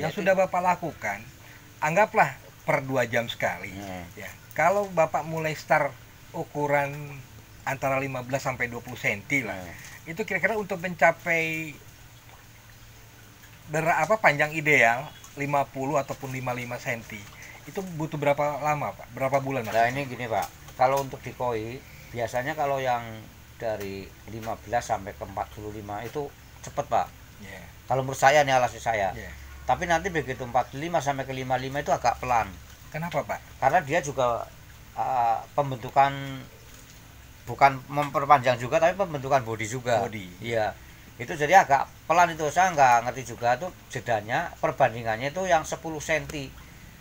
yang sudah Bapak lakukan, anggaplah per 2 jam sekali. Ya. Kalau Bapak mulai start ukuran antara 15 sampai 20 cm lah. Itu kira-kira untuk mencapai panjang ideal 50 ataupun 55 cm. Itu butuh berapa lama, Pak? Berapa bulan, Mas? Nah, ini gini, Pak. Kalau untuk di koi, biasanya kalau yang dari 15 sampai ke 45 itu cepet, Pak. Yeah. Kalau menurut saya nih, alasi saya. Yeah. Tapi nanti begitu 45 sampai ke 55 itu agak pelan. Kenapa, Pak? Karena dia juga pembentukan, bukan memperpanjang juga, tapi pembentukan bodi juga. Iya. Itu jadi agak pelan itu. Saya nggak ngerti juga tuh jedanya, perbandingannya itu yang 10 cm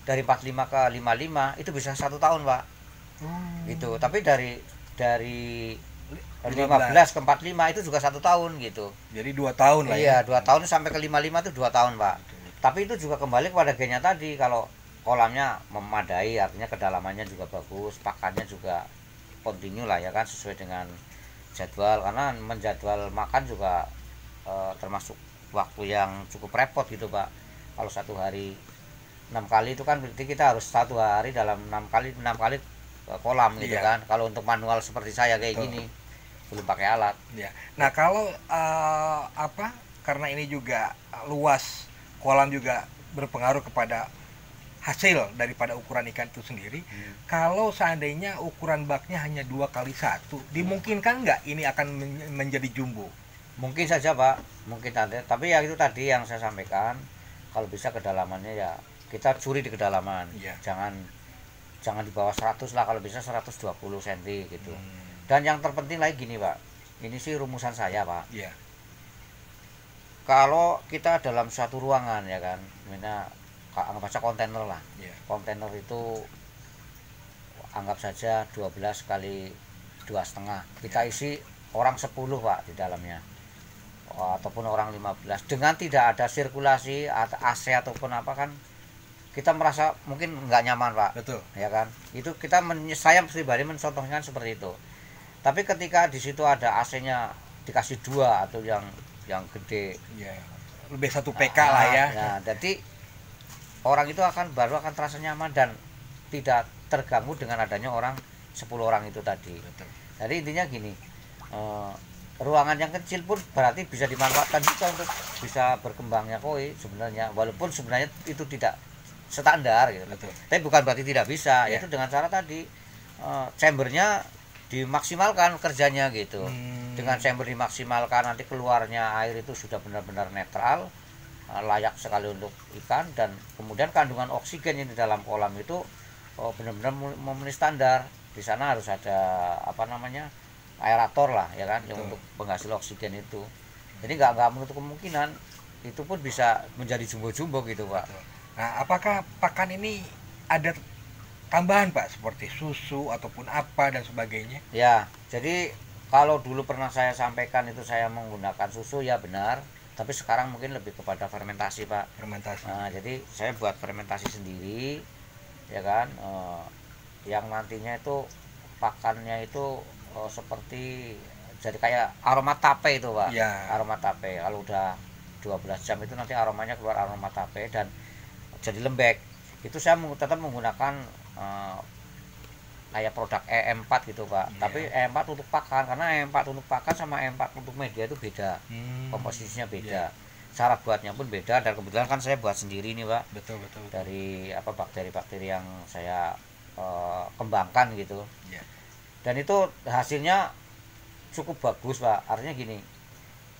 dari 45 ke 55 itu bisa 1 tahun, Pak. Gitu. Tapi dari 15 ke 45 itu juga 1 tahun gitu. Jadi 2 tahun lah. Iya, 2 tahun sampai ke 55 itu 2 tahun, Pak. Tapi itu juga kembali kepada gennya tadi. Kalau kolamnya memadai, artinya kedalamannya juga bagus, pakannya juga kontinu lah ya kan, sesuai dengan jadwal. Karena menjadwal makan juga termasuk waktu yang cukup repot gitu, Pak. Kalau 1 hari 6 kali itu kan berarti kita harus 1 hari dalam 6 kali kolam gitu kan. Kalau untuk manual seperti saya kayak gini belum pakai alat. Ya. Nah, kalau karena ini juga luas, kolam juga berpengaruh kepada hasil daripada ukuran ikan itu sendiri. Kalau seandainya ukuran baknya hanya 2x1, dimungkinkan nggak ini akan menjadi jumbo? Mungkin saja, Pak, mungkin ada. Tapi ya itu tadi yang saya sampaikan, kalau bisa kedalamannya ya kita curi di kedalaman. Jangan di bawah 100 lah, kalau bisa 120 cm gitu. Dan yang terpenting lagi gini, Pak, ini sih rumusan saya, Pak. Kalau kita dalam satu ruangan ya kan, anggap saja kontainer lah. Kontainer itu anggap saja 12 kali 2,5. Kita isi orang 10, Pak, di dalamnya. Ataupun orang 15. Dengan tidak ada sirkulasi AC ataupun apa kan, kita merasa mungkin nggak nyaman, Pak. Betul. Ya kan? Itu saya pribadi mencontohkan seperti itu. Tapi ketika di situ ada AC-nya dikasih 2 atau yang gede, lebih 1 PK lah ya. Nah, jadi orang itu baru akan terasa nyaman dan tidak terganggu dengan adanya 10 orang itu tadi. Betul. Jadi intinya gini, ruangan yang kecil pun berarti bisa dimanfaatkan juga untuk bisa berkembangnya koi sebenarnya, walaupun sebenarnya itu tidak standar gitu. Betul. Tapi bukan berarti tidak bisa, yaitu dengan cara tadi chambernya dimaksimalkan kerjanya gitu. Dengan chamber dimaksimalkan, nanti keluarnya air itu sudah benar-benar netral, layak sekali untuk ikan, dan kemudian kandungan oksigen yang di dalam kolam itu benar-benar memenuhi standar. Di sana harus ada aerator lah ya kan, yang untuk penghasil oksigen itu. Jadi nggak menutup kemungkinan itu pun bisa menjadi jumbo-jumbo gitu, Pak. Nah, apakah pakan ini ada tambahan, Pak, seperti susu ataupun apa dan sebagainya? Ya, jadi kalau dulu pernah saya sampaikan itu saya menggunakan susu, ya benar. Tapi sekarang mungkin lebih kepada fermentasi, Pak. Fermentasi. Nah, jadi saya buat fermentasi sendiri, ya kan. Yang nantinya itu pakannya itu seperti jadi kayak aroma tape itu, Pak. Aroma tape. Kalau udah 12 jam itu nanti aromanya keluar aroma tape dan jadi lembek. Itu saya tetap menggunakan kayak produk E4 gitu, Pak. Tapi E4 untuk pakan, karena E4 untuk pakan sama E4 untuk media itu beda. Komposisinya beda. Cara buatnya pun beda, dan kebetulan kan saya buat sendiri nih, Pak. Betul. Dari bakteri-bakteri yang saya kembangkan gitu. Dan itu hasilnya cukup bagus, Pak. Artinya gini,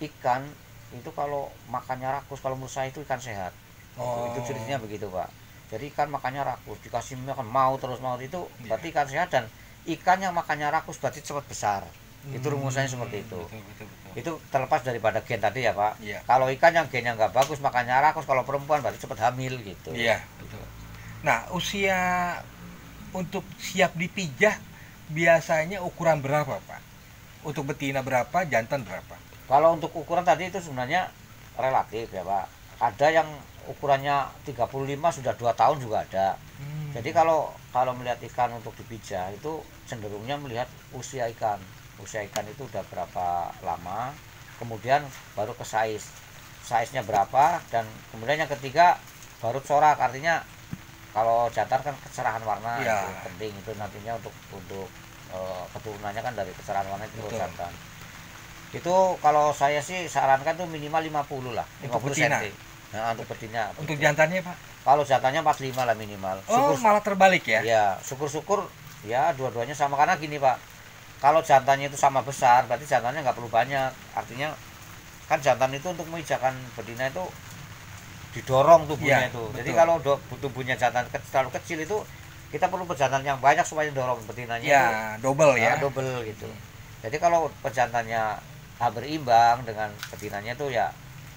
ikan itu kalau makannya rakus, kalau menurut saya itu ikan sehat. Itu cirinya begitu, Pak. Jadi ikan makannya rakus, dikasih makan mau terus itu berarti ikan sehat, dan ikan yang makannya rakus berarti cepat besar. Itu rumusannya seperti itu. Betul. Itu terlepas daripada gen tadi ya, Pak. Kalau ikan yang gennya nggak bagus, makannya rakus, kalau perempuan berarti cepat hamil gitu. Iya, betul. Nah, usia untuk siap dipijah biasanya ukuran berapa, Pak? Untuk betina berapa, jantan berapa? Kalau untuk ukuran tadi itu sebenarnya relatif ya, Pak. Ada yang ukurannya 35 sudah 2 tahun juga ada. Jadi kalau melihat ikan untuk dipijah itu cenderungnya melihat usia ikan. Usia ikan itu udah berapa lama, kemudian baru ke size-nya berapa, dan kemudian yang ketiga barut corak, artinya kalau jantan kan kecerahan warna Ya. itu penting, itu nantinya untuk keturunannya kan dari kecerahan warna itu jantan. Itu kalau saya sih sarankan tuh minimal 50 lah, Untuk 50 betina? cm. Nah, untuk betina. Untuk gitu. jantannya Pak? Kalau jantannya 45 lah minimal. Oh, malah terbalik ya? Ya, syukur-syukur ya dua-duanya sama, karena gini Pak. Kalau jantannya itu sama besar, berarti jantannya nggak perlu banyak. Artinya kan jantan itu untuk mengijakan betina itu didorong tubuhnya Ya, itu. betul. Jadi kalau tubuhnya jantan terlalu kecil itu kita perlu pejantan yang banyak supaya dorong betinanya Ya, itu double ya. double gitu. Jadi kalau pejantannya berimbang dengan betinanya itu ya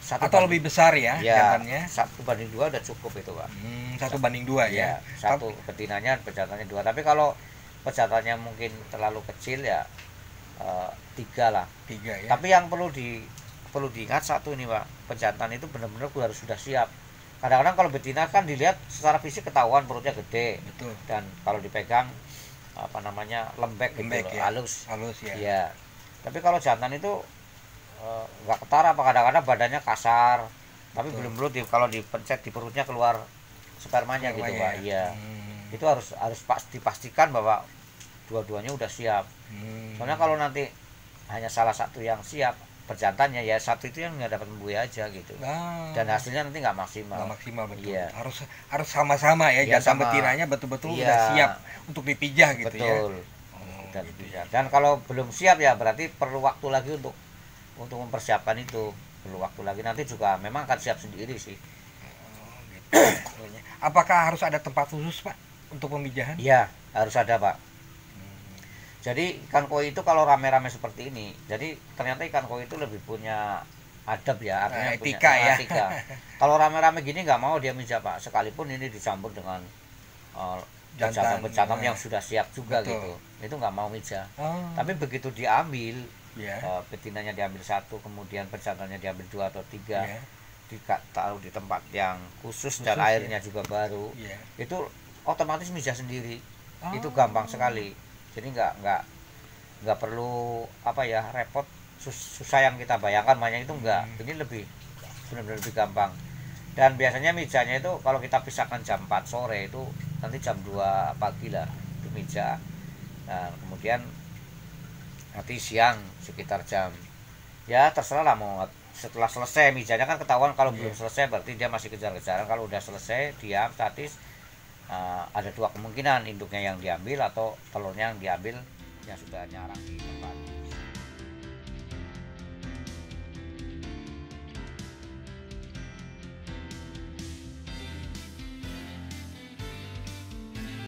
Atau lebih besar ya, jantannya? 1:2 udah cukup itu Pak. 1:2 ya. Satu betinanya, pejantannya 2. Tapi kalau pejantannya mungkin terlalu kecil ya 3 lah. 3 ya. Tapi yang perlu diingat satu ini Pak, pejantan itu benar-benar harus sudah siap. Kadang-kadang kalau betina kan dilihat secara fisik ketahuan perutnya gede. Betul. Dan kalau dipegang apa namanya lembek gitu loh, Ya. halus ya. ya. Tapi kalau jantan itu nggak ketara, apa kadang-kadang badannya kasar, tapi belum kalau dipencet di perutnya keluar spermanya gitu Pak. Iya. Itu harus dipastikan bahwa dua-duanya udah siap. Soalnya kalau nanti hanya salah satu yang siap perjantannya, ya satu itu yang nggak dapat membuih aja gitu. Dan hasilnya nanti nggak maksimal. Nggak maksimal, betul. Iya. Harus sama-sama ya, jantan betinanya betul-betul udah siap untuk dipijah gitu ya. Betul. Dan kalau belum siap ya berarti perlu waktu lagi untuk mempersiapkan itu, perlu waktu lagi, nanti juga memang akan siap sendiri sih. Gitu. Apakah harus ada tempat khusus Pak untuk pemijahan? Iya, harus ada Pak. Jadi ikan koi itu kalau rame-rame seperti ini, jadi ternyata ikan koi itu lebih punya adab ya, artinya etika punya ya. etika. Kalau rame-rame gini nggak mau dia mijah Pak, sekalipun ini dicampur dengan jantan yang sudah siap juga. Betul. Gitu, itu nggak mau mijah. Tapi begitu diambil, betinanya diambil 1, kemudian pejantannya diambil 2 atau 3, ditaruh di tempat yang khusus dan airnya juga baru, itu otomatis mijah sendiri. Itu gampang sekali. Jadi nggak perlu apa ya repot susah yang kita bayangkan, banyak itu enggak. Ini benar-benar lebih gampang. Dan biasanya mijanya itu kalau kita pisahkan jam 4 sore itu nanti jam 2 pagi lah itu mijah. Nah, kemudian nanti siang sekitar jam ya terserah lah, mau setelah selesai mijanya kan ketahuan. Kalau belum selesai berarti dia masih kejar-kejaran. Kalau udah selesai diam statis, ada 2 kemungkinan, induknya yang diambil atau telurnya yang diambil yang sudah nyarang di tempat.